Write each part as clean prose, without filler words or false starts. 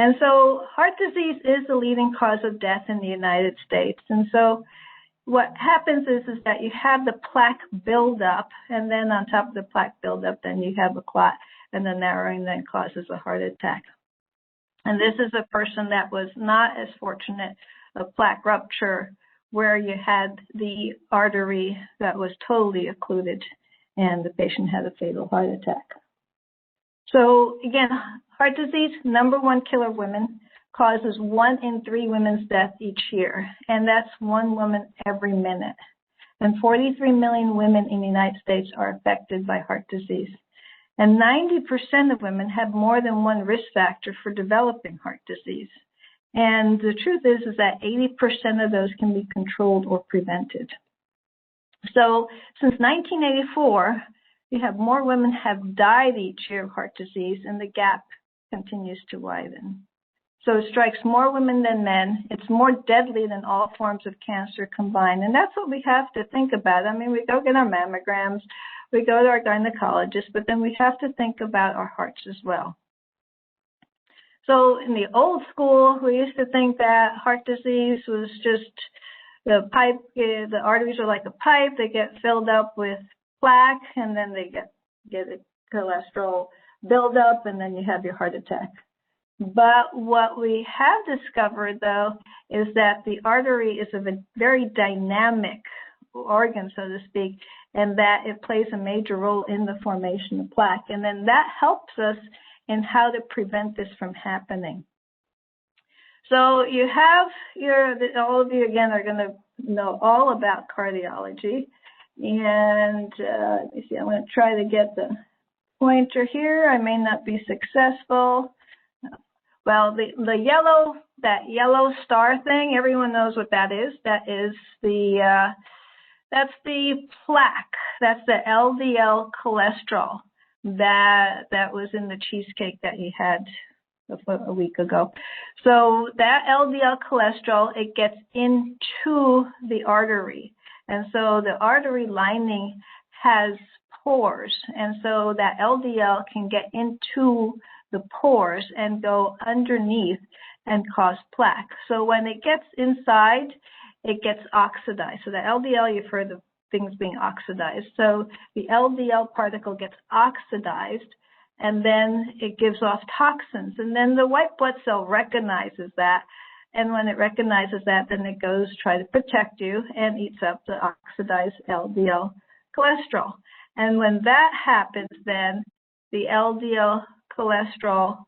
And so heart disease is the leading cause of death in the United States. And so what happens is that you have the plaque buildup, and then on top of the plaque buildup, then you have a clot, and the narrowing then causes a heart attack. And this is a person that was not as fortunate of plaque rupture, where you had the artery that was totally occluded, and the patient had a fatal heart attack. So again, heart disease, #1 killer of women, causes 1 in 3 women's death each year, and that's 1 woman every minute. And 43 million women in the United States are affected by heart disease. And 90% of women have more than 1 risk factor for developing heart disease. And the truth is that 80% of those can be controlled or prevented. So since 1984, you have more women have died each year of heart disease, and the gap continues to widen. So it strikes more women than men. It's more deadly than all forms of cancer combined. And that's what we have to think about. I mean, we go get our mammograms, we go to our gynecologist, but then we have to think about our hearts as well. So in the old school, we used to think that heart disease was just the pipe, the arteries are like a pipe. They get filled up with plaque, and then they get a cholesterol buildup, and then you have your heart attack. But what we have discovered, though, is that the artery is a very dynamic organ, so to speak, and that it plays a major role in the formation of plaque. And then that helps us in how to prevent this from happening. So you have all of you, again, are going to know all about cardiology. And let me see, I'm going to try to get the pointer here. I may not be successful. Well, that yellow star thing, everyone knows what that is. That is that's the plaque. That's the LDL cholesterol that was in the cheesecake that you had a week ago. So that LDL cholesterol, it gets into the artery. And so the artery lining has pores. And so that LDL can get into the pores and go underneath and cause plaque. So when it gets inside, it gets oxidized. So the LDL, you've heard of things being oxidized. So the LDL particle gets oxidized, and then it gives off toxins. And then the white blood cell recognizes that. And when it recognizes that, then it goes try to protect you and eats up the oxidized LDL cholesterol. And when that happens, then the LDL cholesterol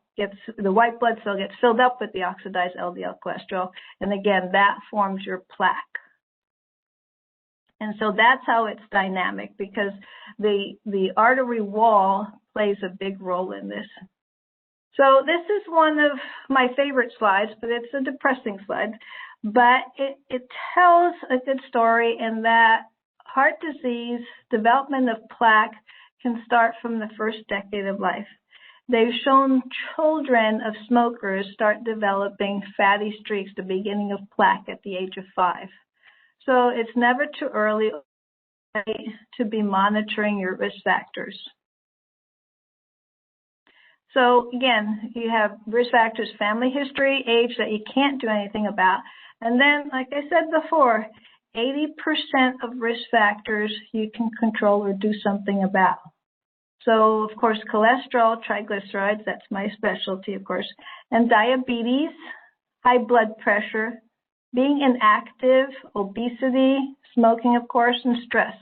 the white blood cell gets filled up with the oxidized LDL cholesterol. And again, that forms your plaque. And so that's how it's dynamic, because the artery wall plays a big role in this. So this is one of my favorite slides, but it's a depressing slide. But it tells a good story in that heart disease, development of plaque, can start from the first decade of life. They've shown children of smokers start developing fatty streaks, the beginning of plaque, at the age of 5. So it's never too early to be monitoring your risk factors. So again, you have risk factors, family history, age that you can't do anything about. And then, like I said before, 80% of risk factors you can control or do something about. So, of course, cholesterol, triglycerides, that's my specialty, of course, and diabetes, high blood pressure, being inactive, obesity, smoking, of course, and stress.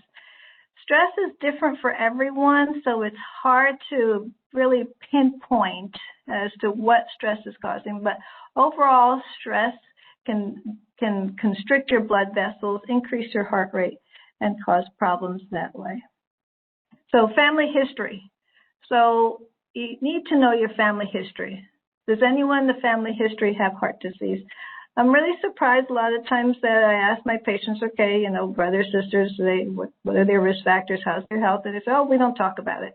Stress is different for everyone, so it's hard to really pinpoint as to what stress is causing. But overall, stress can constrict your blood vessels, increase your heart rate, and cause problems that way. So family history. So you need to know your family history. Does anyone in the family history have heart disease? I'm really surprised a lot of times that I ask my patients, okay, you know, brothers, sisters, what are their risk factors? How's their health? And they say, oh, we don't talk about it.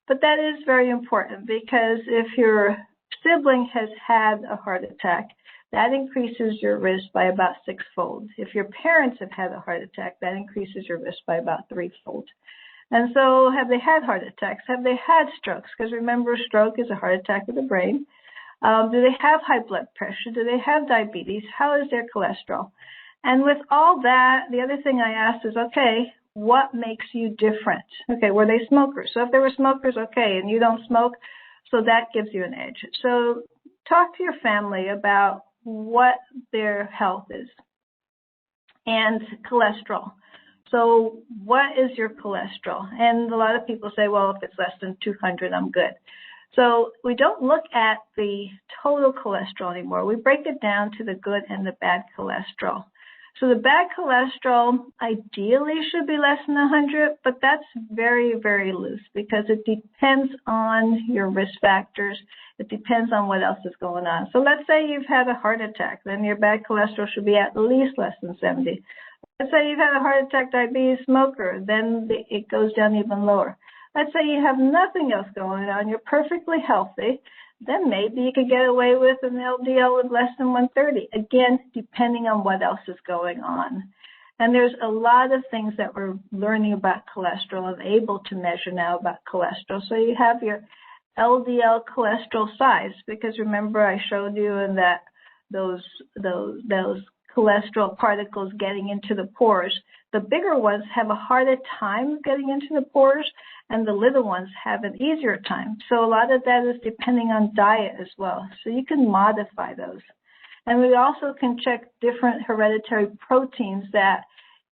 But that is very important, because if your sibling has had a heart attack, that increases your risk by about 6-fold. If your parents have had a heart attack, that increases your risk by about 3-fold. And so have they had heart attacks? Have they had strokes? Because remember, stroke is a heart attack of the brain. Do they have high blood pressure? Do they have diabetes? How is their cholesterol? And with all that, the other thing I asked is, okay, what makes you different? Okay, were they smokers? So if they were smokers, okay, and you don't smoke, so that gives you an edge. So talk to your family about what their health is. And cholesterol. So what is your cholesterol? And a lot of people say, well, if it's less than 200, I'm good. So we don't look at the total cholesterol anymore. We break it down to the good and the bad cholesterol. So the bad cholesterol ideally should be less than 100, but that's very, very loose because it depends on your risk factors. It depends on what else is going on. So let's say you've had a heart attack, then your bad cholesterol should be at least less than 70. Let's say you've had a heart attack, diabetes, smoker, then it goes down even lower. Let's say you have nothing else going on, you're perfectly healthy, then maybe you could get away with an LDL of less than 130, again, depending on what else is going on. And there's a lot of things that we're learning about cholesterol and able to measure now about cholesterol. So you have your LDL cholesterol size, because remember I showed you in that those cholesterol particles getting into the pores. The bigger ones have a harder time getting into the pores, and the little ones have an easier time. So a lot of that is depending on diet as well. So you can modify those. And we also can check different hereditary proteins that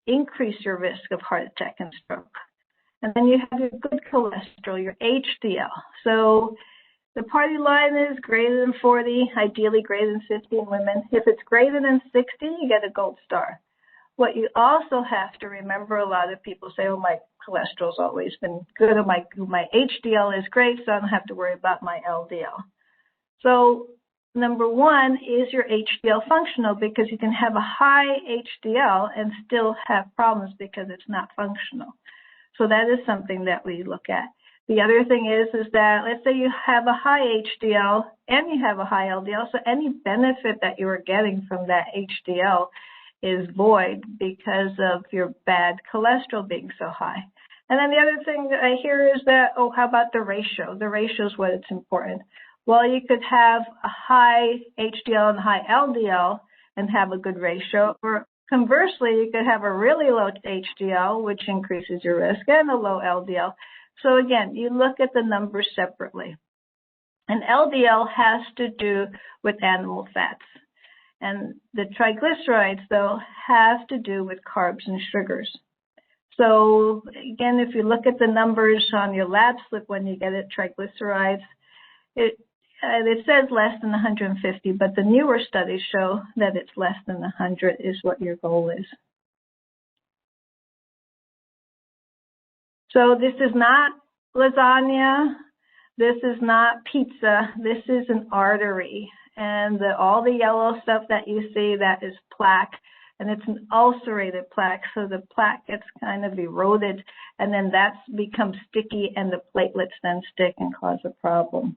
increase your risk of heart attack and stroke. And then you have your good cholesterol, your HDL. So the party line is greater than 40, ideally greater than 50 in women. If it's greater than 60, you get a gold star. What you also have to remember, a lot of people say, oh, my cholesterol's always been good, or my HDL is great, so I don't have to worry about my LDL. So number one, is your HDL functional? Because you can have a high HDL and still have problems because it's not functional. So that is something that we look at. The other thing is that let's say you have a high HDL and you have a high LDL, so any benefit that you are getting from that HDL is void because of your bad cholesterol being so high. And then the other thing that I hear is that, oh, how about the ratio? The ratio is what it's important. Well, you could have a high HDL and high LDL and have a good ratio, or conversely, you could have a really low HDL, which increases your risk, and a low LDL. So again, you look at the numbers separately. And LDL has to do with animal fats. And the triglycerides, though, have to do with carbs and sugars. So again, if you look at the numbers on your lab slip when you get it, triglycerides, it says less than 150, but the newer studies show that it's less than 100 is what your goal is. So this is not lasagna, this is not pizza, this is an artery. And all the yellow stuff that you see, that is plaque, and it's an ulcerated plaque, so the plaque gets kind of eroded, and then that becomes sticky, and the platelets then stick and cause a problem.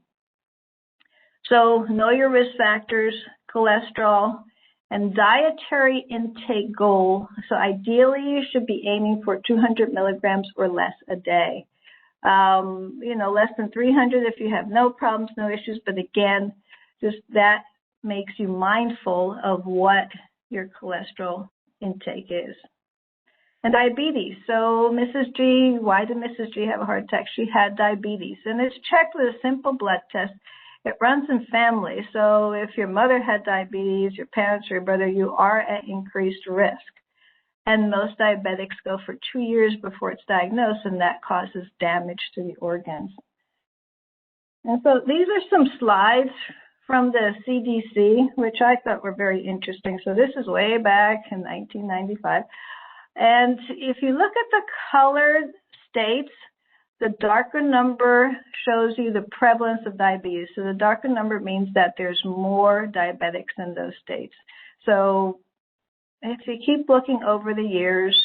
So know your risk factors, cholesterol, and dietary intake goal. So ideally, you should be aiming for 200 milligrams or less a day. Less than 300 if you have no problems, no issues. But again, just that makes you mindful of what your cholesterol intake is. And diabetes. So Mrs. G, why did Mrs. G have a heart attack? She had diabetes. And it's checked with a simple blood test. It runs in family, so if your mother had diabetes, your parents or your brother, you are at increased risk. And most diabetics go for 2 years before it's diagnosed, and that causes damage to the organs. And so these are some slides from the CDC, which I thought were very interesting. So this is way back in 1995. And if you look at the colored states, the darker number shows you the prevalence of diabetes. So the darker number means that there's more diabetics in those states. So if you keep looking over the years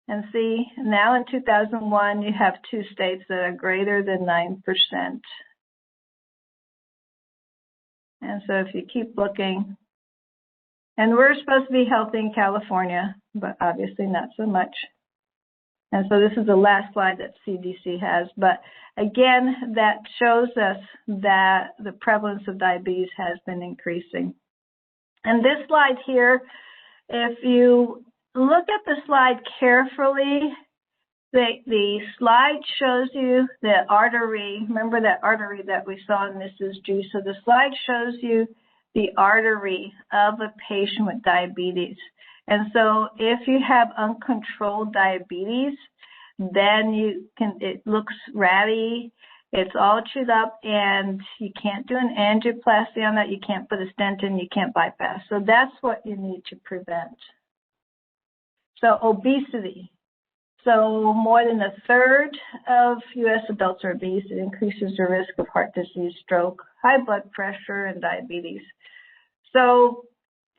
and see, now in 2001, you have 2 states that are greater than 9%. And so if you keep looking, and we're supposed to be healthy in California, but obviously not so much. And so this is the last slide that CDC has. But again, that shows us that the prevalence of diabetes has been increasing. And this slide here, if you look at the slide carefully, the slide shows you the artery. Remember that artery that we saw in Mrs. G? So the slide shows you the artery of a patient with diabetes. And so if you have uncontrolled diabetes, then it looks ratty, it's all chewed up, and you can't do an angioplasty on that, you can't put a stent in, you can't bypass. So that's what you need to prevent. So obesity. So more than a third of U.S. adults are obese. It increases the risk of heart disease, stroke, high blood pressure, and diabetes. So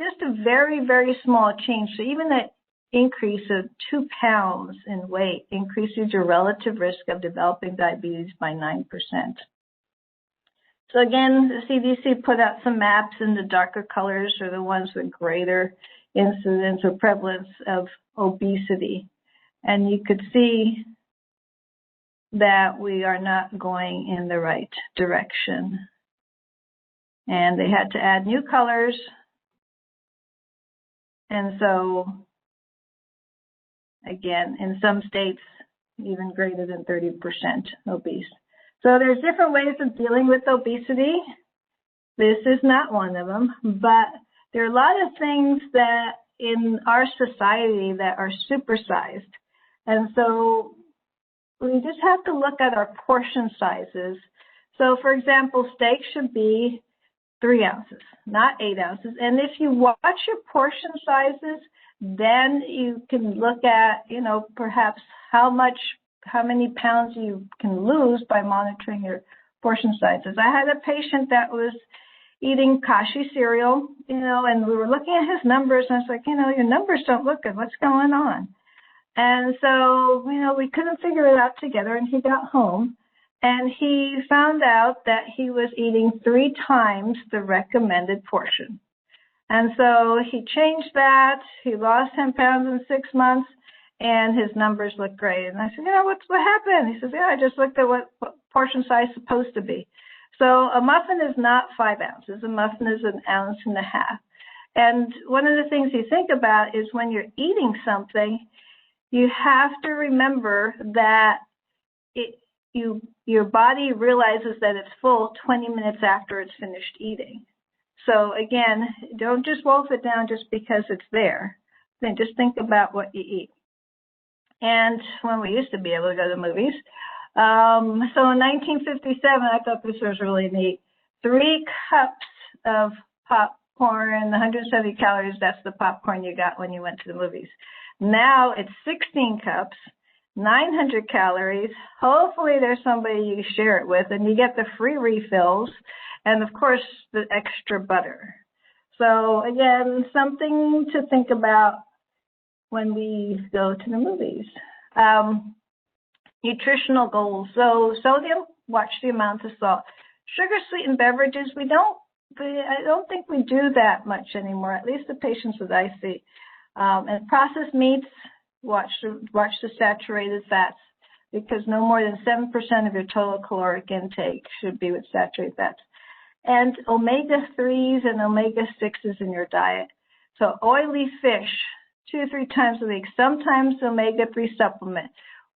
just a very, very small change. So even an increase of 2 pounds in weight increases your relative risk of developing diabetes by 9%. So again, the CDC put out some maps, and the darker colors are the ones with greater incidence or prevalence of obesity. And you could see that we are not going in the right direction. And they had to add new colors. And so, again, in some states, even greater than 30% obese. So there's different ways of dealing with obesity. This is not one of them, but there are a lot of things that in our society that are supersized. And so we just have to look at our portion sizes. So, for example, steak should be 3 ounces, not 8 ounces. And if you watch your portion sizes, then you can look at, perhaps how many pounds you can lose by monitoring your portion sizes. I had a patient that was eating Kashi cereal, and we were looking at his numbers, and I was like, your numbers don't look good. What's going on? And so, we couldn't figure it out together, and he got home. And he found out that he was eating 3 times the recommended portion. And so he changed that. He lost 10 pounds in 6 months, and his numbers look great. And I said, what happened? He says, I just looked at what portion size is supposed to be. So a muffin is not 5 ounces. A muffin is 1.5 ounces. And one of the things you think about is when you're eating something, you have to remember that your body realizes that it's full 20 minutes after it's finished eating. So again, don't just wolf it down just because it's there. Then just think about what you eat. And when we used to be able to go to the movies, so in 1957, I thought this was really neat. 3 cups of popcorn, 170 calories, that's the popcorn you got when you went to the movies. Now it's 16 cups, 900 calories. Hopefully there's somebody you share it with, and you get the free refills, and of course the extra butter. So again, something to think about when we go to the movies. Nutritional goals. So sodium, watch the amount of salt. Sugar sweetened beverages, I don't think we do that much anymore, at least the patients that I see. And processed meats, watch the saturated fats, because no more than 7% of your total caloric intake should be with saturated fats. And omega-3s and omega-6s in your diet. So oily fish, 2 or 3 times a week, sometimes omega-3 supplement.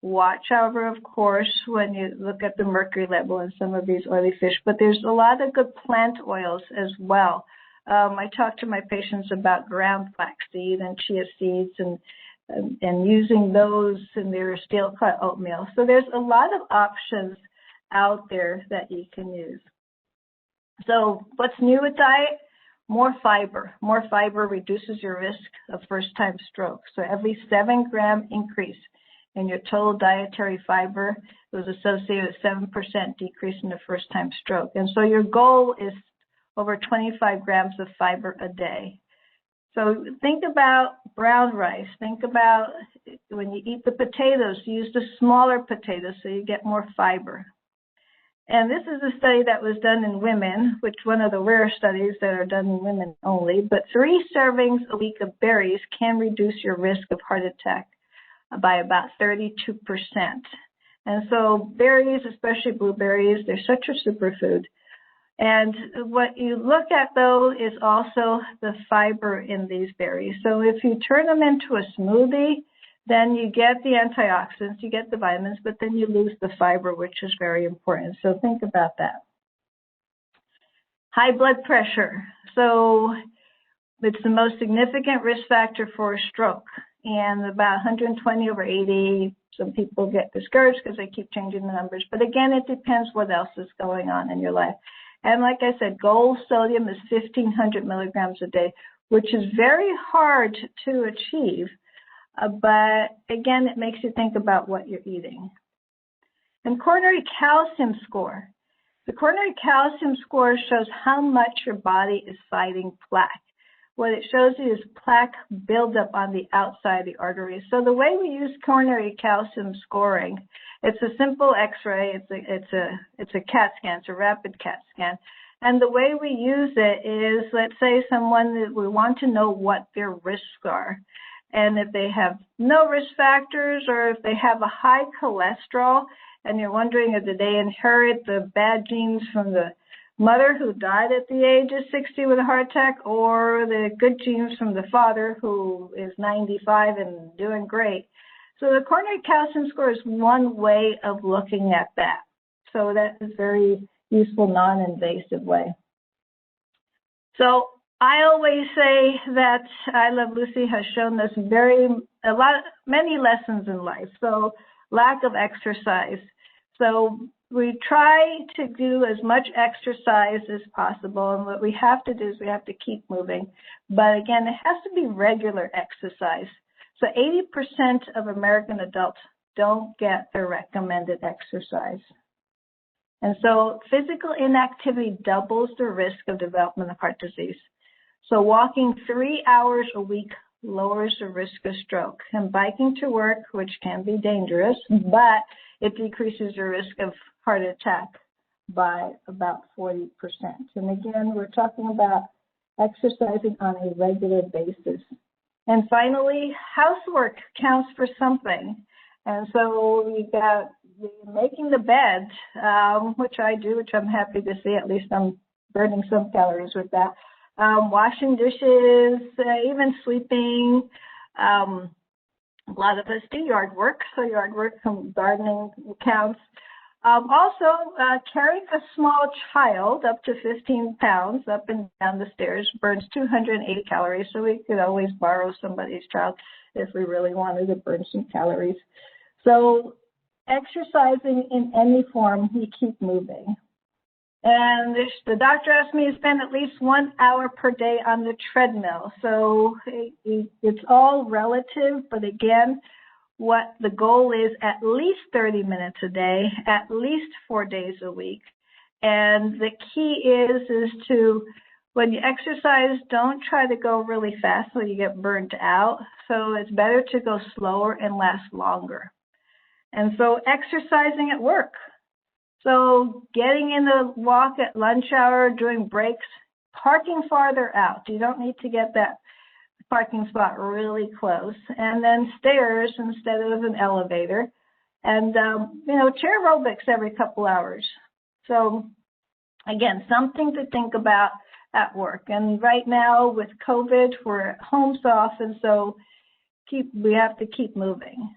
Watch, however, of course, when you look at the mercury level in some of these oily fish, but there's a lot of good plant oils as well. I talk to my patients about ground flaxseed and chia seeds and using those in their steel-cut oatmeal. So there's a lot of options out there that you can use. So what's new with diet? More fiber. More fiber reduces your risk of first-time stroke. So every 7-gram increase in your total dietary fiber was associated with 7% decrease in the first-time stroke. And so your goal is over 25 grams of fiber a day. So think about brown rice. Think about when you eat the potatoes, use the smaller potatoes so you get more fiber. And this is a study that was done in women, which one of the rare studies that are done in women only, but 3 servings a week of berries can reduce your risk of heart attack by about 32%. And so berries, especially blueberries, they're such a superfood. And what you look at, though, is also the fiber in these berries. So if you turn them into a smoothie, then you get the antioxidants, you get the vitamins, but then you lose the fiber, which is very important. So think about that. High blood pressure. So it's the most significant risk factor for a stroke. And about 120/80, some people get discouraged because they keep changing the numbers. But again, it depends what else is going on in your life. And like I said, goal sodium is 1,500 milligrams a day, which is very hard to achieve. But again, it makes you think about what you're eating. And coronary calcium score. The coronary calcium score shows how much your body is fighting plaque. What it shows you is plaque buildup on the outside of the arteries. So the way we use coronary calcium scoring, it's a simple X-ray. It's a CAT scan. It's a rapid CAT scan. And the way we use it is, let's say someone that we want to know what their risks are. And if they have no risk factors, or if they have a high cholesterol, and you're wondering, did they inherit the bad genes from the mother who died at the age of 60 with a heart attack, or the good genes from the father who is 95 and doing great? So the coronary calcium score is one way of looking at that. So that is very useful, non-invasive way. So I always say that I Love Lucy has shown us many lessons in life. So lack of exercise. So we try to do as much exercise as possible, and what we have to do is we have to keep moving. But again, it has to be regular exercise. So 80% of American adults don't get their recommended exercise. And so physical inactivity doubles the risk of development of heart disease. So walking 3 hours a week lowers the risk of stroke. And biking to work, which can be dangerous, but it decreases your risk of heart attack by about 40%. And again, we're talking about exercising on a regular basis. And finally, housework counts for something. And so we got making the bed, which I do, which I'm happy to see. At least I'm burning some calories with that. Washing dishes, even sweeping. A lot of us do yard work, so yard work and gardening counts. Also, carrying a small child up to 15 pounds up and down the stairs burns 280 calories, so we could always borrow somebody's child if we really wanted to burn some calories. So exercising in any form, we keep moving. And the doctor asked me to spend at least 1 hour per day on the treadmill. So it's all relative, but again, what the goal is, at least 30 minutes a day, at least 4 days a week. And the key is to, when you exercise, don't try to go really fast so you get burnt out. So it's better to go slower and last longer. And so exercising at work. So getting in the walk at lunch hour, during breaks, parking farther out. You don't need to get that parking spot really close. And then stairs instead of an elevator. And, chair aerobics every couple hours. So, again, something to think about at work. And right now with COVID, we're at home so often, so we have to keep moving.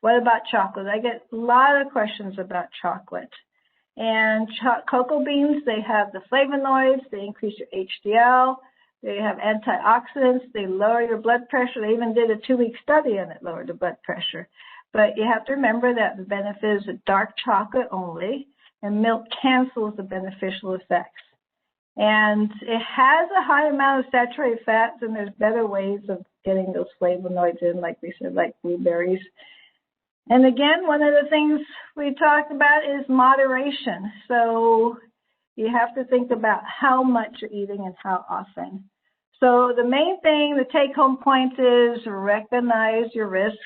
What about chocolate? I get a lot of questions about chocolate. And cocoa beans, they have the flavonoids, they increase your HDL, they have antioxidants, they lower your blood pressure. They even did a 2-week study and it lowered the blood pressure. But you have to remember that the benefit is dark chocolate only, and milk cancels the beneficial effects. And it has a high amount of saturated fats, and there's better ways of getting those flavonoids in, like we said, like blueberries. And again, one of the things we talked about is moderation. So you have to think about how much you're eating and how often. So the main thing, the take-home point is recognize your risks,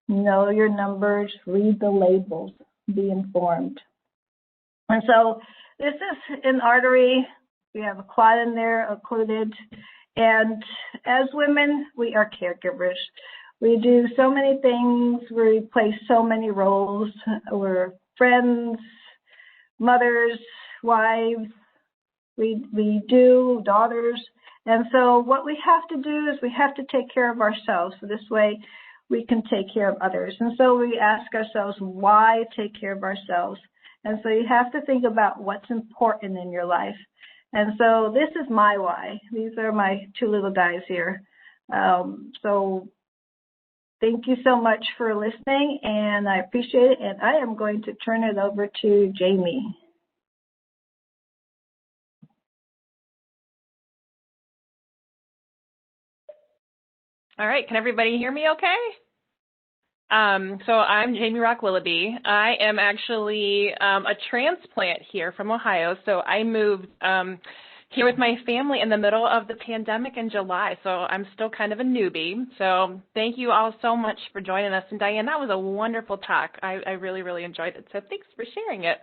know your numbers, read the labels, be informed. And so this is an artery. We have a clot in there occluded. And as women, we are caregivers. We do so many things. We play so many roles. We're friends, mothers, wives. We do daughters. And so what we have to do is we have to take care of ourselves. So this way we can take care of others. And so we ask ourselves, why take care of ourselves? And so you have to think about what's important in your life. And so this is my why. These are my two little guys here. So thank you so much for listening, and I appreciate it. And I am going to turn it over to Jamie. All right, can everybody hear me okay? So I'm Jamie Rock Willoughby. I am actually a transplant here from Ohio. So I moved here with my family in the middle of the pandemic in July. So I'm still kind of a newbie. So thank you all so much for joining us. And Diane, that was a wonderful talk. I really, really enjoyed it. So thanks for sharing it.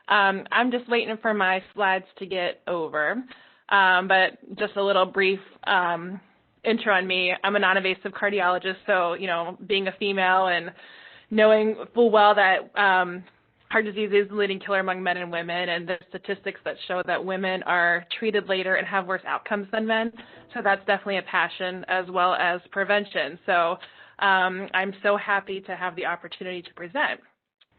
I'm just waiting for my slides to get over. But just a little brief intro on me. I'm a non-invasive cardiologist, so, being a female and knowing full well that heart disease is the leading killer among men and women, and the statistics that show that women are treated later and have worse outcomes than men. So that's definitely a passion, as well as prevention. So I'm so happy to have the opportunity to present.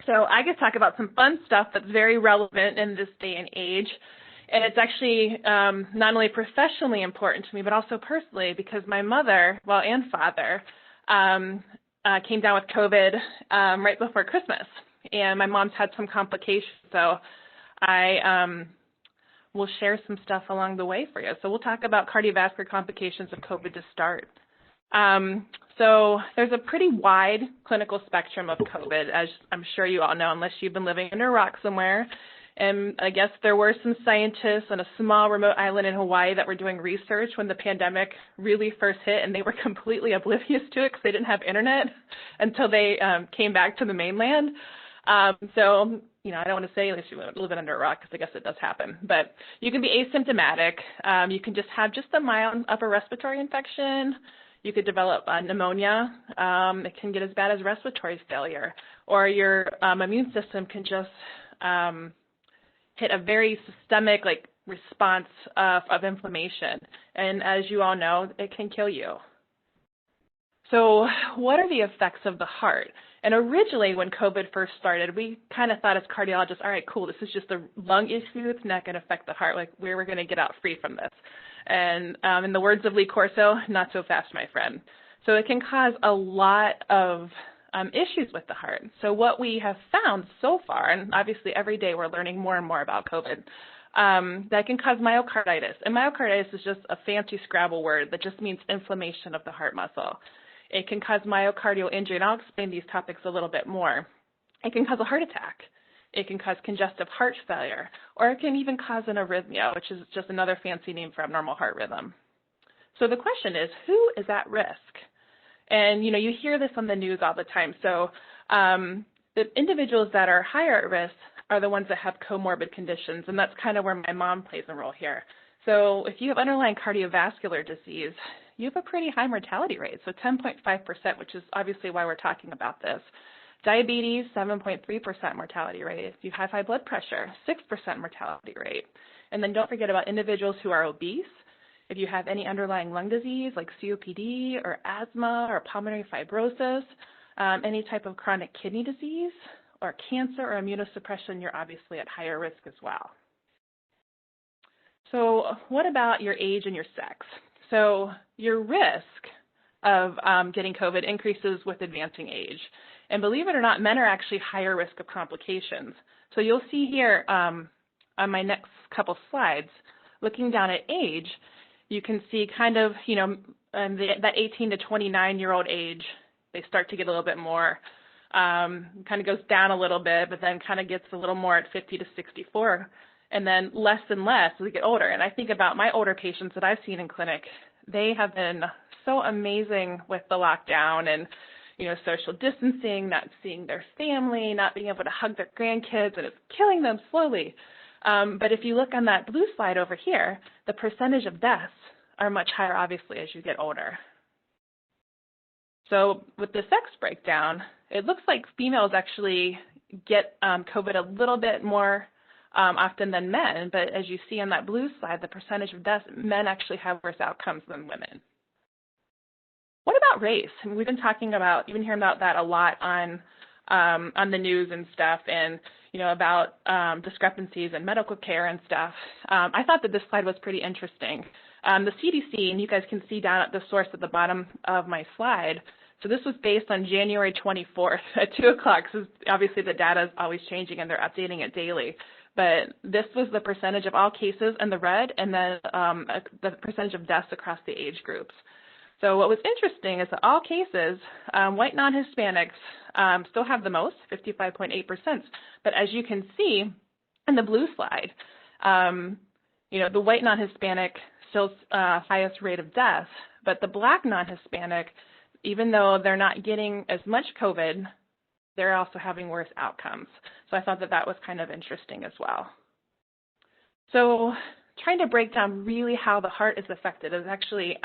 So I get to talk about some fun stuff that's very relevant in this day and age. And it's actually not only professionally important to me, but also personally, because my mother, and father, came down with COVID right before Christmas. And my mom's had some complications. So I will share some stuff along the way for you. So we'll talk about cardiovascular complications of COVID to start. So there's a pretty wide clinical spectrum of COVID, as I'm sure you all know, unless you've been living under a rock somewhere. And I guess there were some scientists on a small remote island in Hawaii that were doing research when the pandemic really first hit, and they were completely oblivious to it because they didn't have internet until they came back to the mainland. So, I don't want to say unless you live under a rock, because I guess it does happen. But you can be asymptomatic. You can just have just a mild upper respiratory infection. You could develop pneumonia. It can get as bad as respiratory failure. Or your immune system can just hit a very systemic response of inflammation. And as you all know, it can kill you. So what are the effects of the heart? And originally when COVID first started, we kind of thought as cardiologists, all right, cool, this is just a lung issue. It's not going to affect the heart. We're going to get out free from this. And in the words of Lee Corso, not so fast, my friend. So it can cause a lot of issues with the heart. So what we have found so far, and obviously every day we're learning more and more about COVID, that can cause myocarditis. And myocarditis is just a fancy Scrabble word that just means inflammation of the heart muscle. It can cause myocardial injury, and I'll explain these topics a little bit more. It can cause a heart attack. It can cause congestive heart failure, or it can even cause an arrhythmia, which is just another fancy name for abnormal heart rhythm. So the question is, who is at risk? And, you hear this on the news all the time. So the individuals that are higher at risk are the ones that have comorbid conditions, and that's kind of where my mom plays a role here. So if you have underlying cardiovascular disease, you have a pretty high mortality rate, so 10.5%, which is obviously why we're talking about this. Diabetes, 7.3% mortality rate. If you have high blood pressure, 6% mortality rate. And then don't forget about individuals who are obese. If you have any underlying lung disease like COPD or asthma or pulmonary fibrosis, any type of chronic kidney disease or cancer or immunosuppression, you're obviously at higher risk as well. So what about your age and your sex? So your risk of getting COVID increases with advancing age. And believe it or not, men are actually higher risk of complications. So you'll see here on my next couple slides, looking down at age, you can see kind of, that 18 to 29-year-old age, they start to get a little bit more, kind of goes down a little bit, but then kind of gets a little more at 50 to 64, and then less and less as we get older. And I think about my older patients that I've seen in clinic, they have been so amazing with the lockdown and, social distancing, not seeing their family, not being able to hug their grandkids, and it's killing them slowly. But if you look on that blue slide over here, the percentage of deaths are much higher, obviously, as you get older. So with the sex breakdown, it looks like females actually get COVID a little bit more often than men, but as you see on that blue slide, the percentage of deaths, men actually have worse outcomes than women. What about race? And we've been talking about, you've been hearing about that a lot on the news and stuff, and about discrepancies in medical care and stuff. I thought that this slide was pretty interesting. The CDC, and you guys can see down at the source at the bottom of my slide. So this was based on January 24th at 2 o'clock. So obviously the data is always changing and they're updating it daily. But this was the percentage of all cases in the red, and then the percentage of deaths across the age groups. So what was interesting is that all cases, white non-Hispanics still have the most, 55.8%. But as you can see in the blue slide, the white non-Hispanic still highest rate of death, but the black non-Hispanic, even though they're not getting as much COVID, they're also having worse outcomes. So I thought that that was kind of interesting as well. So trying to break down really how the heart is affected is actually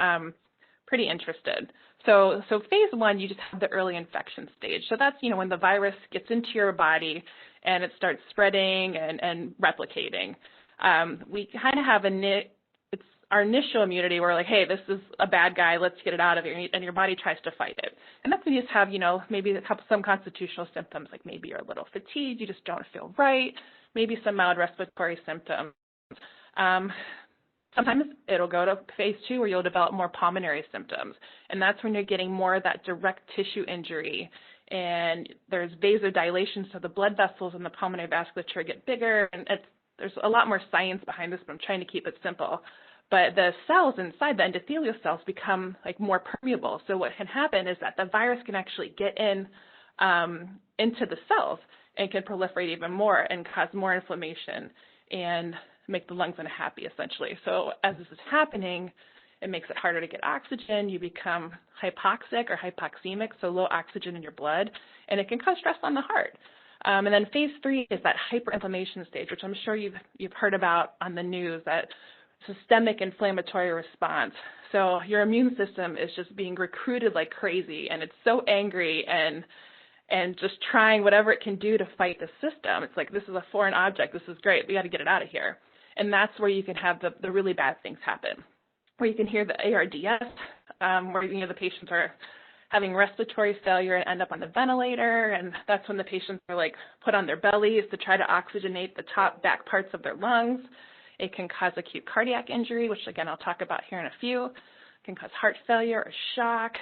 pretty interested. So phase 1, you just have the early infection stage. So that's, when the virus gets into your body and it starts spreading and replicating. We kind of have it's our initial immunity. We're like, hey, this is a bad guy, let's get it out of here, and your body tries to fight it. And that's when you just have, maybe some constitutional symptoms, like maybe you're a little fatigued, you just don't feel right, maybe some mild respiratory symptoms. Sometimes it'll go to phase 2 where you'll develop more pulmonary symptoms, and that's when you're getting more of that direct tissue injury, and there's vasodilation, so the blood vessels in the pulmonary vasculature get bigger, and there's a lot more science behind this, but I'm trying to keep it simple. But the cells inside, the endothelial cells, become like more permeable. So what can happen is that the virus can actually get in into the cells and can proliferate even more and cause more inflammation and make the lungs unhappy, essentially. So as this is happening, it makes it harder to get oxygen. You become hypoxic or hypoxemic, so low oxygen in your blood, and it can cause stress on the heart. And then phase 3 is that hyperinflammation stage, which I'm sure you've heard about on the news, that systemic inflammatory response. So your immune system is just being recruited like crazy, and it's so angry and just trying whatever it can do to fight the system. It's like, this is a foreign object, this is great, we got to get it out of here. And that's where you can have the really bad things happen, where you can hear the ARDS, where the patients are having respiratory failure and end up on the ventilator, and that's when the patients are like put on their bellies to try to oxygenate the top back parts of their lungs. It can cause acute cardiac injury, which again I'll talk about here in a few. It can cause heart failure or shock.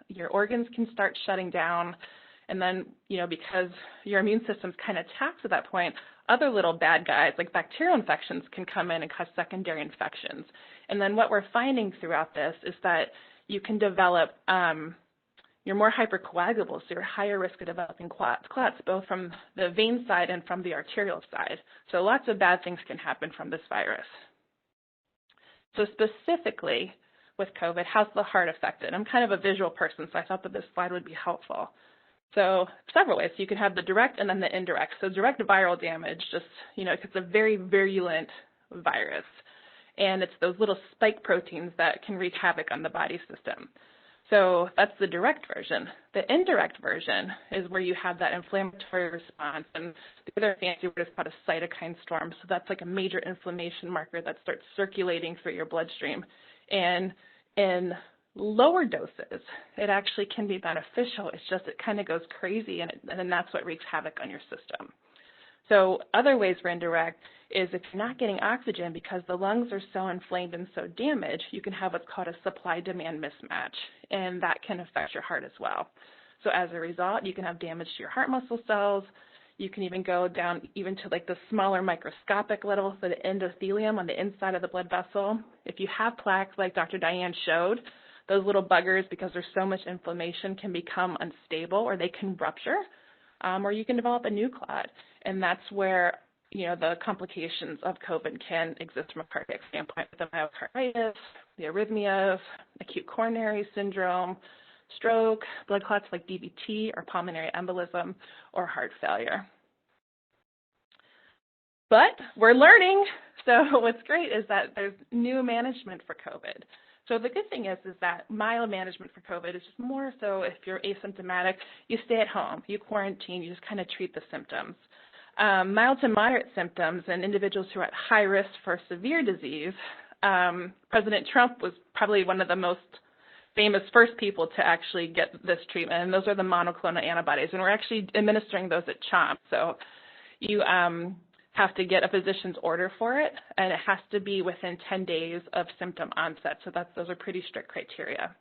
Your organs can start shutting down, and then because your immune system's kind of taxed at that point, other little bad guys like bacterial infections can come in and cause secondary infections. And then what we're finding throughout this is that you can develop you're more hypercoagulable, so you're higher risk of developing clots, both from the vein side and from the arterial side. So lots of bad things can happen from this virus. So specifically with COVID, how's the heart affected? I'm kind of a visual person, so I thought that this slide would be helpful. So several ways. So you can have the direct and then the indirect. So direct viral damage, just, it's a very virulent virus, and it's those little spike proteins that can wreak havoc on the body system. So that's the direct version. The indirect version is where you have that inflammatory response, and the other fancy word is called a cytokine storm. So that's like a major inflammation marker that starts circulating through your bloodstream. And in lower doses, it actually can be beneficial. It's just it kind of goes crazy, and then that's what wreaks havoc on your system. So other ways for indirect is if you're not getting oxygen because the lungs are so inflamed and so damaged, you can have what's called a supply-demand mismatch, and that can affect your heart as well. So as a result, you can have damage to your heart muscle cells. You can even go down even to like the smaller microscopic level, so the endothelium on the inside of the blood vessel. If you have plaques like Dr. Diane showed, those little buggers, because there's so much inflammation, can become unstable, or they can rupture, or you can develop a new clot. And that's where, the complications of COVID can exist from a cardiac standpoint, with the myocarditis, the arrhythmias, acute coronary syndrome, stroke, blood clots like DVT or pulmonary embolism, or heart failure. But we're learning. So what's great is that there's new management for COVID. So the good thing is that mild management for COVID is just more so if you're asymptomatic, you stay at home, you quarantine, you just kind of treat the symptoms. Mild to moderate symptoms and individuals who are at high risk for severe disease, President Trump was probably one of the most famous first people to actually get this treatment, and those are the monoclonal antibodies, and we're actually administering those at CHOMP. So you have to get a physician's order for it, and it has to be within 10 days of symptom onset. So those are pretty strict criteria.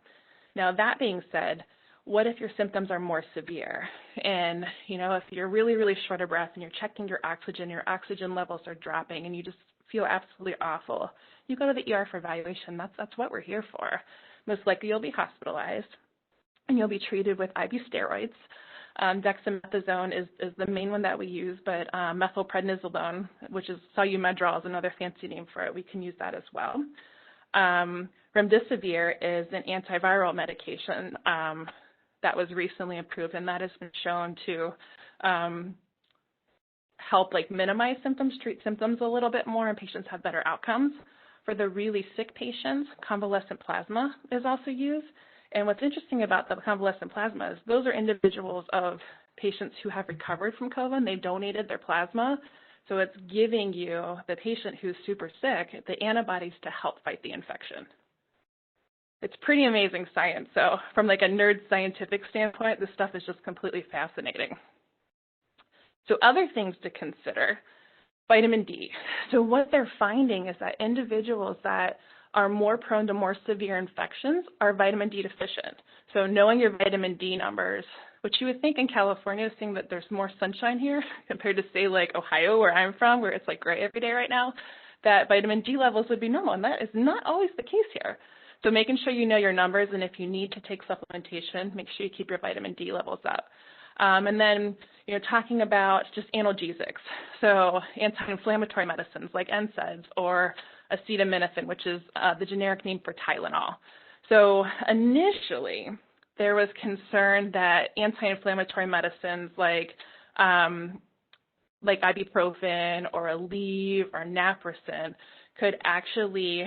Now, that being said, what if your symptoms are more severe? And, if you're really, really short of breath and you're checking your oxygen levels are dropping and you just feel absolutely awful, you go to the ER for evaluation. That's what we're here for. Most likely you'll be hospitalized and you'll be treated with IV steroids. Dexamethasone is the main one that we use, but methylprednisolone, which is Solumedrol, is another fancy name for it. We can use that as well. Remdesivir is an antiviral medication that was recently approved, and that has been shown to help minimize symptoms, treat symptoms a little bit more, and patients have better outcomes. For the really sick patients, convalescent plasma is also used. And what's interesting about the convalescent plasma is those are individuals of patients who have recovered from COVID. They donated their plasma. So it's giving you, the patient who's super sick, the antibodies to help fight the infection. It's pretty amazing science. So from a nerd scientific standpoint, this stuff is just completely fascinating. So other things to consider, vitamin D. So what they're finding is that individuals that are more prone to more severe infections are vitamin D deficient. So knowing your vitamin D numbers, which you would think in California, seeing that there's more sunshine here compared to, say, Ohio, where I'm from, where it's gray every day right now, that vitamin D levels would be normal, and that is not always the case here. So making sure you know your numbers, and if you need to take supplementation, make sure you keep your vitamin D levels up. And then, talking about just analgesics, so anti-inflammatory medicines like NSAIDs or acetaminophen, which is the generic name for Tylenol. So initially, there was concern that anti-inflammatory medicines like ibuprofen or Aleve or naproxen could actually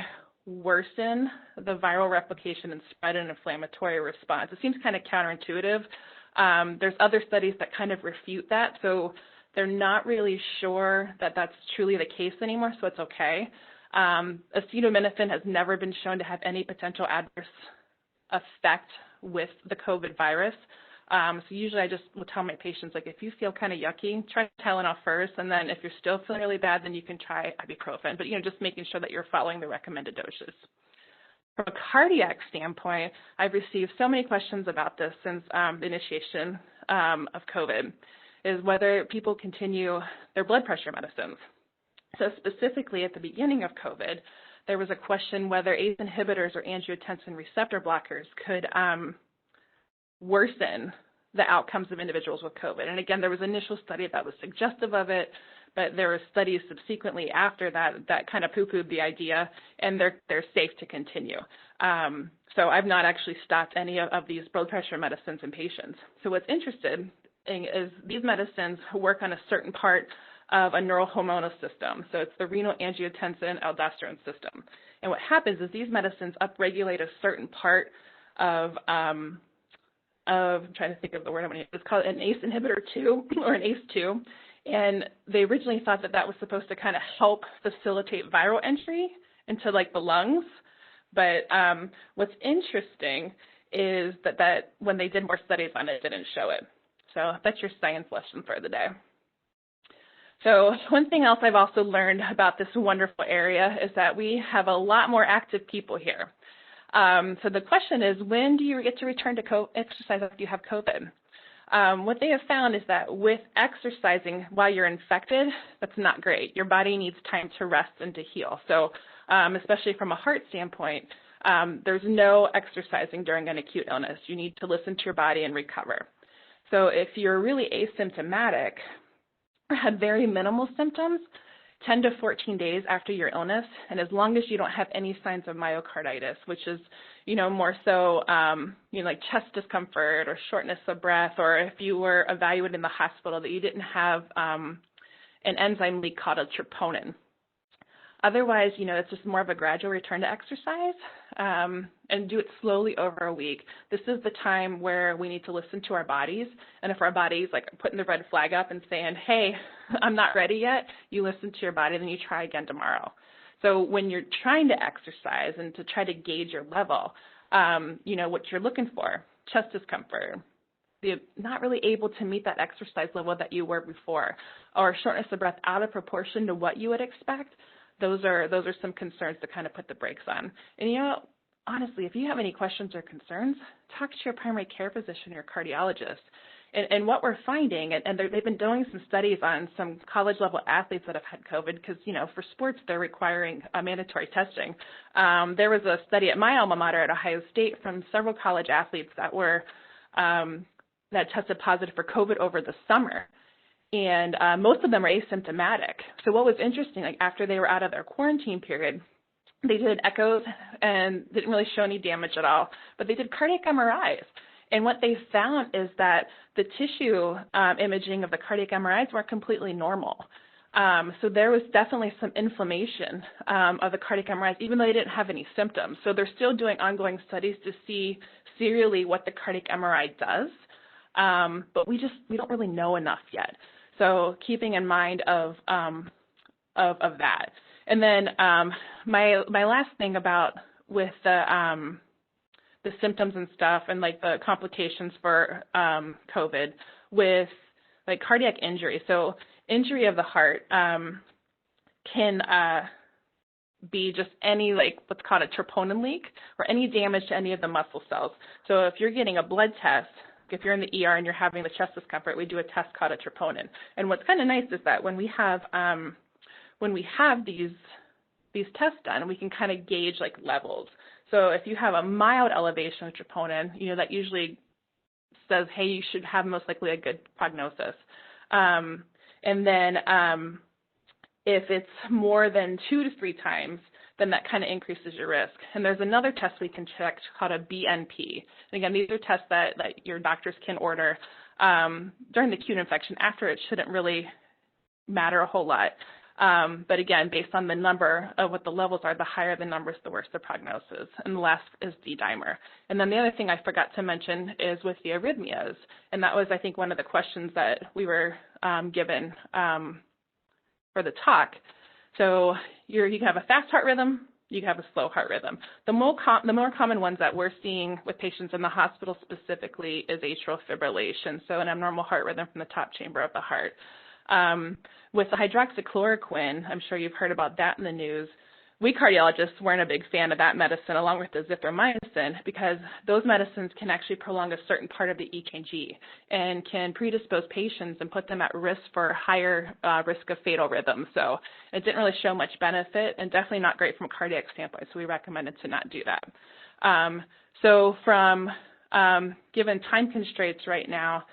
worsen the viral replication and spread an inflammatory response. It seems kind of counterintuitive. There's other studies that kind of refute that, so they're not really sure that that's truly the case anymore, so it's okay. Acetaminophen has never been shown to have any potential adverse effect with the COVID virus. So usually I just will tell my patients, if you feel kind of yucky, try Tylenol first, and then if you're still feeling really bad, then you can try ibuprofen. But, just making sure that you're following the recommended doses. From a cardiac standpoint, I've received so many questions about this since the initiation of COVID, is whether people continue their blood pressure medicines. So specifically at the beginning of COVID, there was a question whether ACE inhibitors or angiotensin receptor blockers could worsen the outcomes of individuals with COVID. And again, there was an initial study that was suggestive of it, but there were studies subsequently after that kind of poo-pooed the idea, and they're safe to continue. So I've not actually stopped any of these blood pressure medicines in patients. So what's interesting is these medicines work on a certain part of a neurohormonal system. So it's the renal angiotensin aldosterone system. And what happens is these medicines upregulate a certain part of I'm trying to think of the word I'm going to use. It's called an ACE inhibitor 2 or an ACE2. And they originally thought that was supposed to kind of help facilitate viral entry into the lungs. But what's interesting is that when they did more studies on it, it didn't show it. So that's your science lesson for the day. So one thing else I've also learned about this wonderful area is that we have a lot more active people here. So the question is, when do you get to return to exercise after you have COVID? What they have found is that with exercising while you're infected, that's not great. Your body needs time to rest and to heal. So especially from a heart standpoint, there's no exercising during an acute illness. You need to listen to your body and recover. So if you're really asymptomatic or had very minimal symptoms, 10 to 14 days after your illness, and as long as you don't have any signs of myocarditis, which is, more so, like chest discomfort or shortness of breath, or if you were evaluated in the hospital that you didn't have an enzyme leak called a troponin. Otherwise, it's just more of a gradual return to exercise, and do it slowly over a week. This is the time where we need to listen to our bodies. And if our body's like putting the red flag up and saying, hey, I'm not ready yet, you listen to your body, then you try again tomorrow. So when you're trying to exercise and to try to gauge your level, what you're looking for, chest discomfort, not really able to meet that exercise level that you were before, or shortness of breath out of proportion to what you would expect, those are some concerns to kind of put the brakes on. And honestly, if you have any questions or concerns, talk to your primary care physician or cardiologist. And what we're finding, and they've been doing some studies on some college-level athletes that have had COVID, because, for sports, they're requiring mandatory testing. There was a study at my alma mater at Ohio State from several college athletes that were that tested positive for COVID over the summer. And most of them are asymptomatic. So what was interesting, like after they were out of their quarantine period, they did echoes and didn't really show any damage at all, but they did cardiac MRIs. And what they found is that the tissue imaging of the cardiac MRIs were completely normal. So there was definitely some inflammation of the cardiac MRIs, even though they didn't have any symptoms. So they're still doing ongoing studies to see serially what the cardiac MRI does, but we don't really know enough yet. So keeping in mind of that. And then my last thing about with the symptoms and stuff and like the complications for COVID with like cardiac injury. So injury of the heart can be just any like what's called a troponin leak or any damage to any of the muscle cells. So if you're getting a blood test, if you're in the ER and you're having the chest discomfort, we do a test called a troponin. And what's kind of nice is that when we have these tests done, we can kind of gauge like levels. So if you have a mild elevation of troponin, that usually says, hey, you should have most likely a good prognosis. And then if it's more than 2 to 3 times, then that kind of increases your risk. And there's another test we can check called a BNP. And again, these are tests that your doctors can order during the acute infection. After, it shouldn't really matter a whole lot. But again, based on the number of what the levels are, the higher the numbers, the worse the prognosis. And the last is D-dimer. And then the other thing I forgot to mention is with the arrhythmias. And that was, I think, one of the questions that we were given for the talk. So you can have a fast heart rhythm, you can have a slow heart rhythm. The more common ones that we're seeing with patients in the hospital specifically is atrial fibrillation, so an abnormal heart rhythm from the top chamber of the heart. With the hydroxychloroquine, I'm sure you've heard about that in the news. We cardiologists weren't a big fan of that medicine along with the zithromycin because those medicines can actually prolong a certain part of the EKG and can predispose patients and put them at risk for higher risk of fatal rhythms. So it didn't really show much benefit and definitely not great from a cardiac standpoint, so we recommended to not do that. So from given time constraints right now,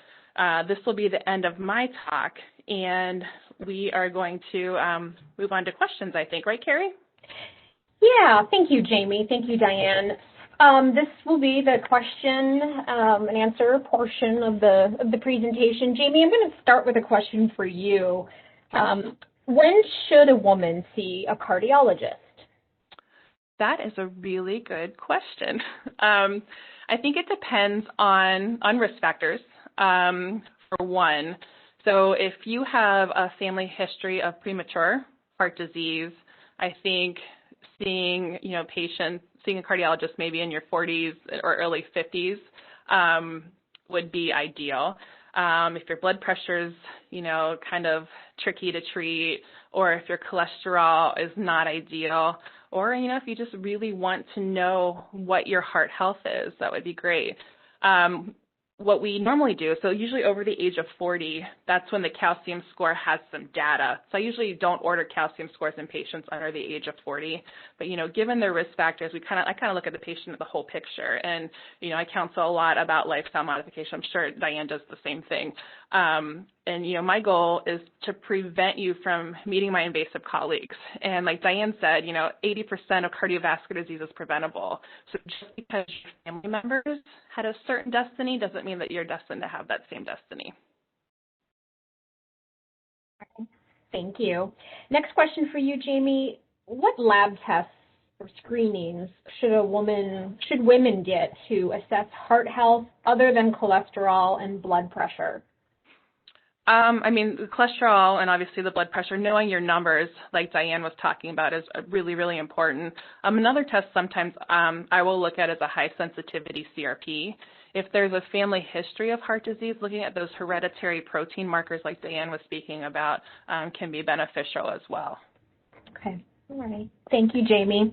this will be the end of my talk, and we are going to move on to questions, I think. Right, Carrie? Yeah, thank you, Jamie. Thank you, Diane. This will be the question and answer portion of the presentation. Jamie, I'm going to start with a question for you. When should a woman see a cardiologist? That is a really good question. I think it depends on risk factors, for one. So if you have a family history of premature heart disease, I think seeing a cardiologist maybe in your 40s or early 50s would be ideal. If your blood pressure's, kind of tricky to treat, or if your cholesterol is not ideal, or, if you just really want to know what your heart health is, that would be great. What we normally do, so usually over the age of 40, that's when the calcium score has some data. So I usually don't order calcium scores in patients under the age of 40, but given their risk factors, I kind of look at the patient at the whole picture, and I counsel a lot about lifestyle modification. I'm sure Diane does the same thing. And my goal is to prevent you from meeting my invasive colleagues. And like Diane said, 80% of cardiovascular disease is preventable. So just because your family members had a certain destiny doesn't mean that you're destined to have that same destiny. Thank you. Next question for you, Jamie. what lab tests or screenings should women get to assess heart health other than cholesterol and blood pressure? I mean, the cholesterol and obviously the blood pressure, knowing your numbers, like Diane was talking about, is really, really important. Another test sometimes I will look at is a high sensitivity CRP. If there's a family history of heart disease, looking at those hereditary protein markers like Diane was speaking about can be beneficial as well. Okay. All right. Thank you, Jamie.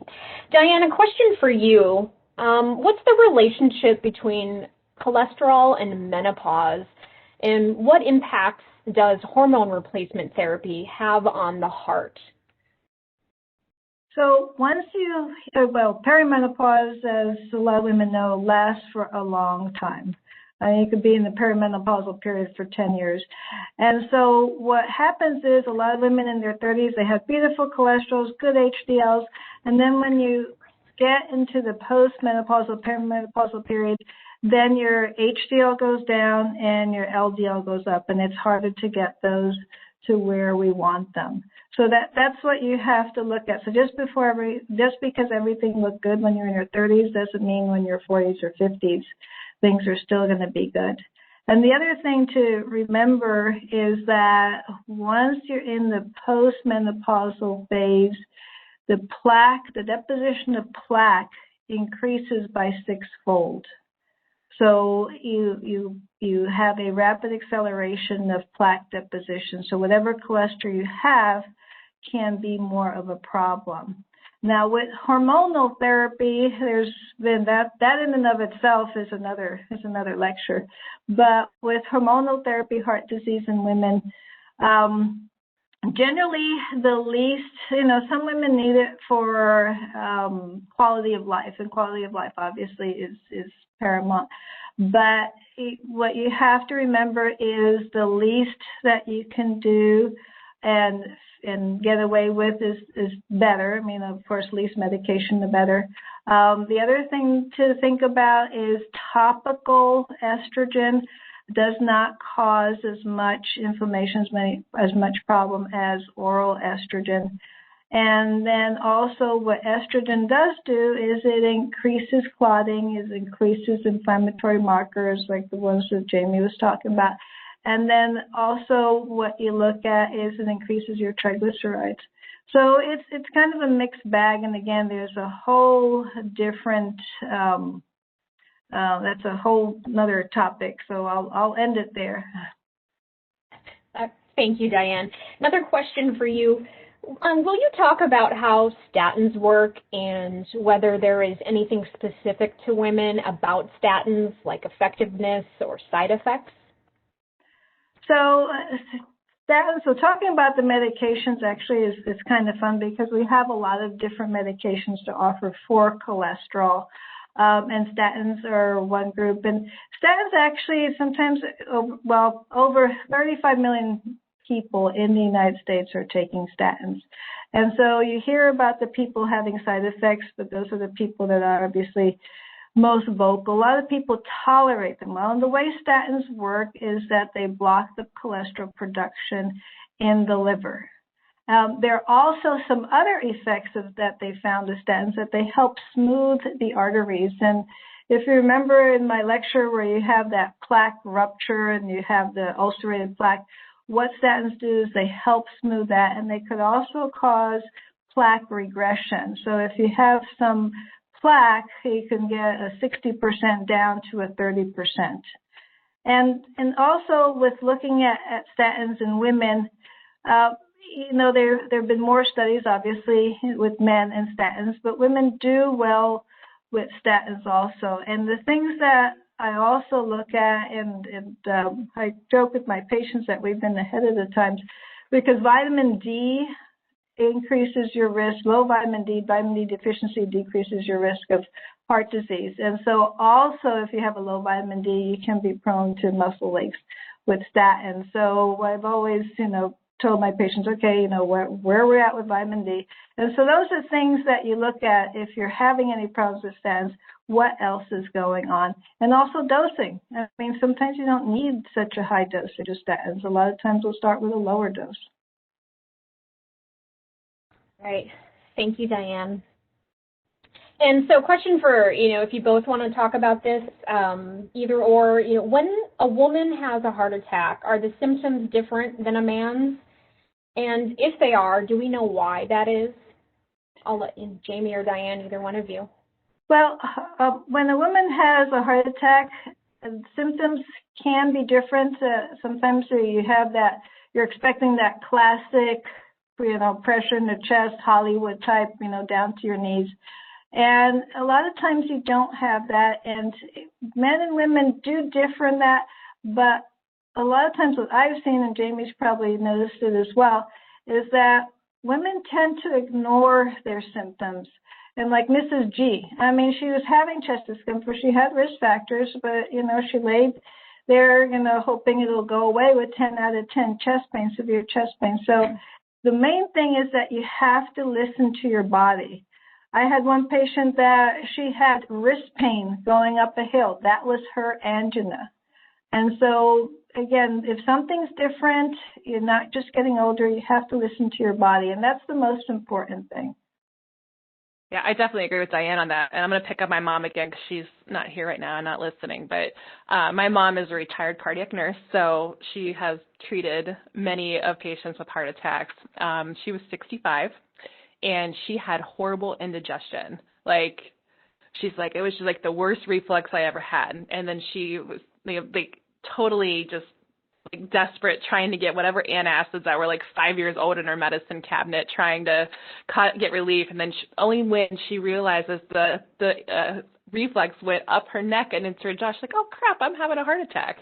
Diane, a question for you. What's the relationship between cholesterol and menopause, and what impacts does hormone replacement therapy have on the heart? So once perimenopause, as a lot of women know, lasts for a long time. You could be in the perimenopausal period for 10 years. And so what happens is a lot of women in their 30s, they have beautiful cholesterols, good HDLs, and then when you get into the postmenopausal, perimenopausal period, then your HDL goes down and your LDL goes up, and it's harder to get those to where we want them. So that's what you have to look at. So just because everything looked good when you're in your 30s doesn't mean when you're 40s or 50s things are still going to be good. And the other thing to remember is that once you're in the postmenopausal phase, the deposition of plaque increases by 6-fold. So you have a rapid acceleration of plaque deposition. So whatever cholesterol you have can be more of a problem. Now with hormonal therapy, there's been that in and of itself is another lecture. But with hormonal therapy, heart disease in women, generally the least, some women need it for quality of life, and quality of life obviously is paramount. But what you have to remember is the least that you can do and get away with is better. I mean, of course, least medication, the better. The other thing to think about is topical estrogen does not cause as much inflammation, as much problem as oral estrogen. And then also what estrogen does do is it increases clotting, it increases inflammatory markers like the ones that Jamie was talking about. And then also what you look at is it increases your triglycerides. So it's kind of a mixed bag. And again, there's a whole different, that's a whole another topic. So I'll end it there. Thank you, Diane. Another question for you. Will you talk about how statins work and whether there is anything specific to women about statins, like effectiveness or side effects? So talking about the medications actually is kind of fun because we have a lot of different medications to offer for cholesterol. And statins are one group. And statins actually sometimes, over 35 million people in the United States are taking statins. And so you hear about the people having side effects, but those are the people that are obviously most vocal. A lot of people tolerate them well. And the way statins work is that they block the cholesterol production in the liver. There are also some other effects that they found with statins, that they help smooth the arteries. And if you remember in my lecture where you have that plaque rupture and you have the ulcerated plaque, what statins do is they help smooth that, and they could also cause plaque regression. So if you have some plaque, you can get a 60% down to a 30%. And also with looking at statins in women, there have been more studies, obviously, with men and statins, but women do well with statins also. And the things that I also look at, and I joke with my patients that we've been ahead of the times, because vitamin D increases your risk. Low vitamin D deficiency decreases your risk of heart disease. And so also if you have a low vitamin D, you can be prone to muscle aches with statins. So I've always, told my patients, okay, where we're at with vitamin D. And so those are things that you look at if you're having any problems with statins, what else is going on? And also dosing. I mean, sometimes you don't need such a high dosage of statins. A lot of times we'll start with a lower dose. Right. Thank you, Diane. And so question for, if you both want to talk about this, either or, when a woman has a heart attack, are the symptoms different than a man's? And if they are, do we know why that is? I'll let Jamie or Diane, either one of you. Well, when a woman has a heart attack, symptoms can be different. Sometimes you have that, you're expecting that classic, pressure in the chest, Hollywood type, down to your knees. And a lot of times you don't have that, and men and women do differ in that, but a lot of times what I've seen, and Jamie's probably noticed it as well, is that women tend to ignore their symptoms. And like Mrs. G, she was having chest discomfort. She had risk factors, but, she laid there, hoping it'll go away with 10 out of 10 chest pain, severe chest pain. So the main thing is that you have to listen to your body. I had one patient that she had wrist pain going up a hill. That was her angina. And so, again, if something's different, you're not just getting older, you have to listen to your body, and that's the most important thing. Yeah, I definitely agree with Diane on that. And I'm going to pick up my mom again because she's not here right now and not listening. But my mom is a retired cardiac nurse, so she has treated many of patients with heart attacks. She was 65. And she had horrible indigestion. She's like, it was just like the worst reflux I ever had. And then she was totally just desperate, trying to get whatever antacids that were 5 years old in her medicine cabinet, trying to get relief. And then only when she realizes the reflex went up her neck and into her jaw, she's like, oh crap, I'm having a heart attack.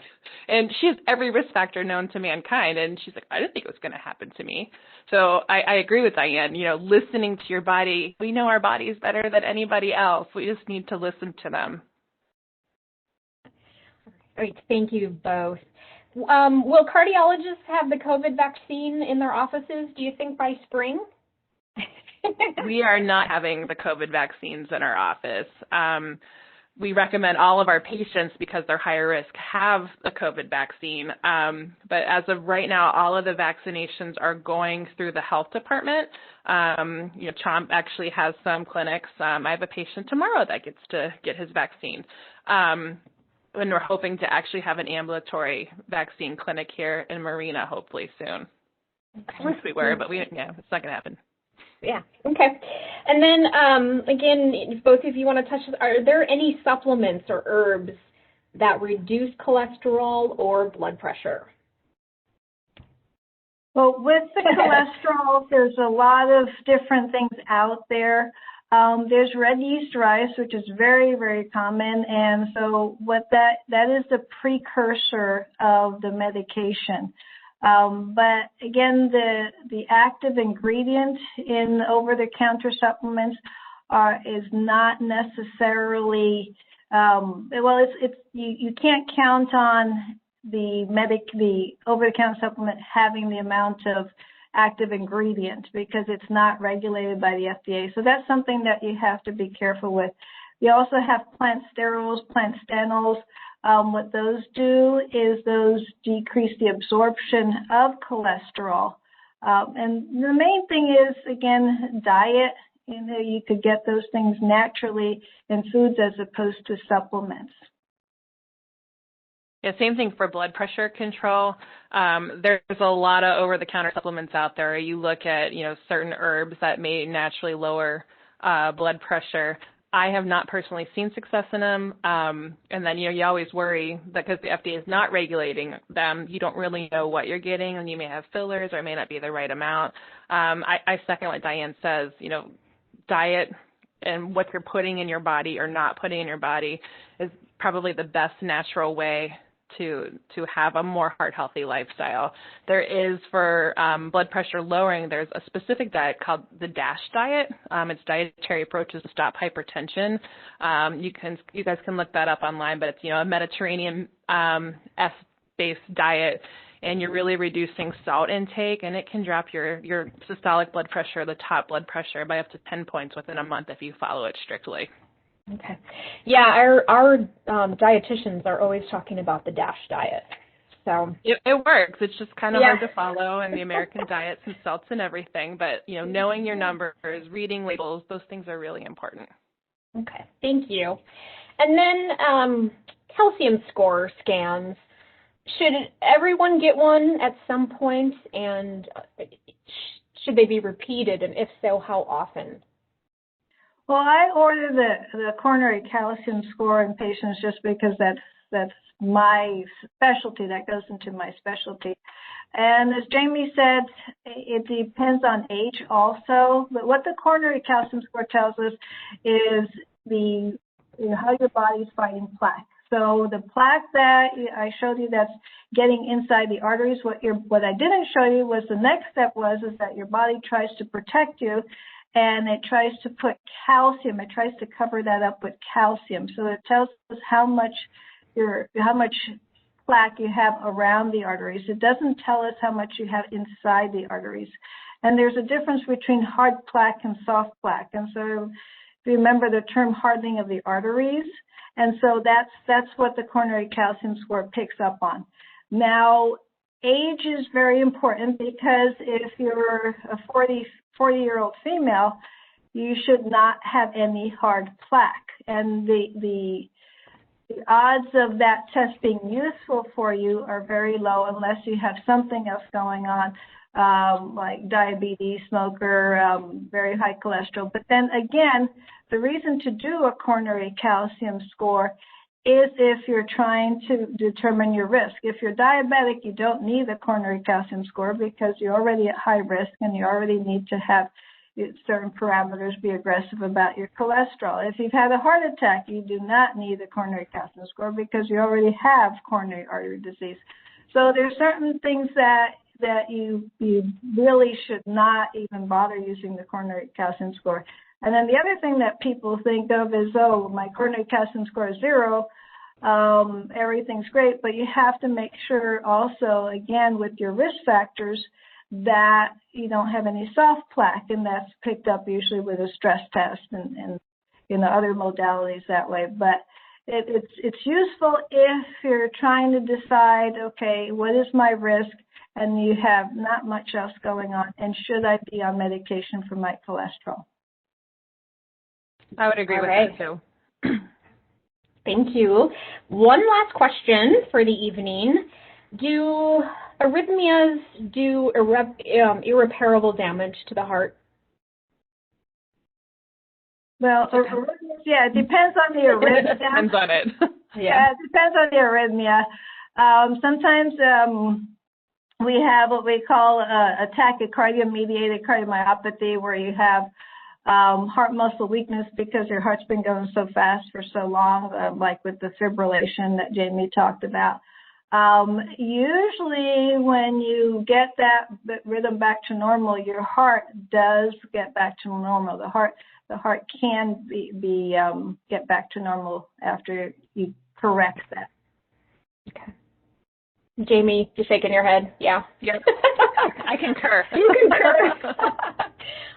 And she has every risk factor known to mankind. And she's like, I didn't think it was going to happen to me. So I agree with Diane, listening to your body. We know our bodies better than anybody else. We just need to listen to them. Great. Thank you both. Will cardiologists have the COVID vaccine in their offices, do you think, by spring? We are not having the COVID vaccines in our office. We recommend all of our patients, because they're higher risk, have the COVID vaccine. But as of right now, all of the vaccinations are going through the health department. Chomp actually has some clinics. I have a patient tomorrow that gets to get his vaccine. And we're hoping to actually have an ambulatory vaccine clinic here in Marina, hopefully soon. Okay. I wish we were, but it's not going to happen. Yeah, okay. And then, again, if both of you want to touch, are there any supplements or herbs that reduce cholesterol or blood pressure? Well, with the cholesterol, there's a lot of different things out there. There's red yeast rice, which is very, very common. And so what that is the precursor of the medication. But again, the active ingredient in over-the-counter supplements is not necessarily you can't count on the over-the-counter supplement having the amount of active ingredient because it's not regulated by the FDA. So that's something that you have to be careful with. We also have plant sterols, plant stanols. What those do is those decrease the absorption of cholesterol. And the main thing is, again, diet. You could get those things naturally in foods as opposed to supplements. Yeah, same thing for blood pressure control. There's a lot of over-the-counter supplements out there. You look at, certain herbs that may naturally lower blood pressure. I have not personally seen success in them. And then, you always worry that because the FDA is not regulating them, you don't really know what you're getting, and you may have fillers or it may not be the right amount. I second what Diane says, diet and what you're putting in your body or not putting in your body is probably the best natural way to have a more heart-healthy lifestyle. There is, for blood pressure lowering, there's a specific diet called the DASH diet. It's dietary approaches to stop hypertension. You guys can look that up online, but it's, a Mediterranean S-based diet, and you're really reducing salt intake, and it can drop your systolic blood pressure, the top blood pressure, by up to 10 points within a month if you follow it strictly. Okay. Yeah, our dietitians are always talking about the DASH diet. So it works. It's just kind of hard to follow in the American diet since salts and everything. But, knowing your numbers, reading labels, those things are really important. Okay, thank you. And then calcium score scans. Should everyone get one at some point, and should they be repeated, and if so, how often? Well, I order the coronary calcium score in patients just because that's my specialty. That goes into my specialty. And as Jamie said, it depends on age also. But what the coronary calcium score tells us is how your body's fighting plaque. So the plaque that I showed you that's getting inside the arteries, what I didn't show you was the next step is that your body tries to protect you, and it tries to put calcium. It tries to cover that up with calcium. So it tells us how much plaque you have around the arteries. It doesn't tell us how much you have inside the arteries. And there's a difference between hard plaque and soft plaque. And so if you remember the term hardening of the arteries, and so that's what the coronary calcium score picks up on. Now, age is very important because if you're a 40-year-old female, you should not have any hard plaque. And the odds of that test being useful for you are very low unless you have something else going on, like diabetes, smoker, very high cholesterol. But then again, the reason to do a coronary calcium score is if you're trying to determine your risk. If you're diabetic, you don't need a coronary calcium score because you're already at high risk and you already need to have certain parameters, be aggressive about your cholesterol. If you've had a heart attack, you do not need a coronary calcium score because you already have coronary artery disease. So there's certain things that you really should not even bother using the coronary calcium score. And then the other thing that people think of is, oh, my coronary calcium score is 0, everything's great, but you have to make sure also, again, with your risk factors, that you don't have any soft plaque, and that's picked up usually with a stress test and other modalities that way. But it's useful if you're trying to decide, okay, what is my risk, and you have not much else going on, and should I be on medication for my cholesterol? I would agree with that too. Thank you. One last question for the evening. Do arrhythmias do irreparable damage to the heart? Well, yeah, it depends on the arrhythmia. Depends on it. Yeah, it depends on the arrhythmia. Sometimes we have what we call a tachycardia-mediated cardiomyopathy, where you have heart muscle weakness because your heart's been going so fast for so long, like with the fibrillation that Jamie talked about. Usually when you get that rhythm back to normal, your heart does get back to normal. The heart can get back to normal after you correct that. Okay. Jamie, you're shaking your head. Yeah. Yep. I concur. You concur.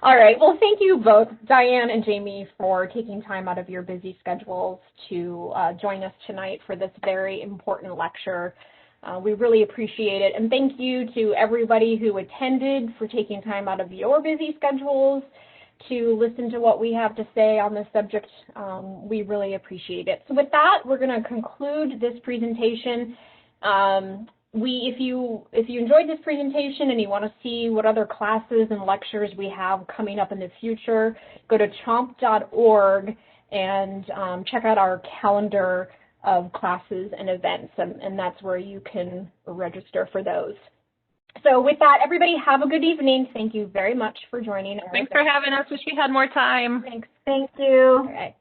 All right. Well, thank you both, Diane and Jamie, for taking time out of your busy schedules to join us tonight for this very important lecture. We really appreciate it. And thank you to everybody who attended for taking time out of your busy schedules to listen to what we have to say on this subject. We really appreciate it. So with that, we're going to conclude this presentation. If you enjoyed this presentation and you want to see what other classes and lectures we have coming up in the future, go to chomp.org and check out our calendar of classes and events, and that's where you can register for those. So with that, everybody have a good evening. Thank you very much for joining us. Thanks for having us. Wish we had more time. Thanks. Thank you. All right.